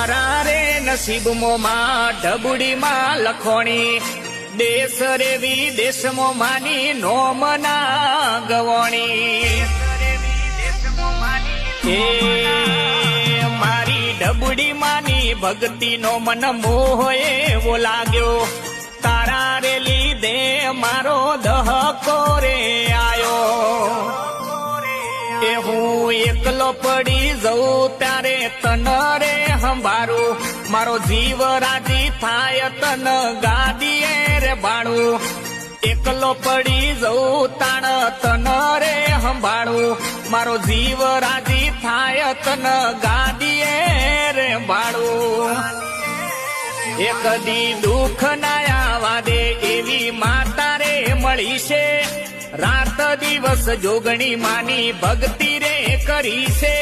તારા રે નસીબમાં ઢબુડીમાં લખોણી, દેશ રે વિદેશમાં માની નોમના ગવણી. એ મારી ઢબુડી માની ભક્તિ નો મન મોહ એવો લાગ્યો, તારા રે લીધે મારો દહકો રે આયો. એ હું એકલો પડી જઉં ત્યારે તન રે સંભાળું, મારો જીવ રાજી થાય તન ગાદીએ રે બાળું. એકલો પડી જઉં તાણ તન રે સંભાળું, મારો જીવ રાજી થાય તન ગાદીએ રે બાળું. એ કદી દુઃખ ના આવા દે એવી માતા રે મળી છે, રાત દિવસ જોગણી માની ભક્તિ રે કરી છે.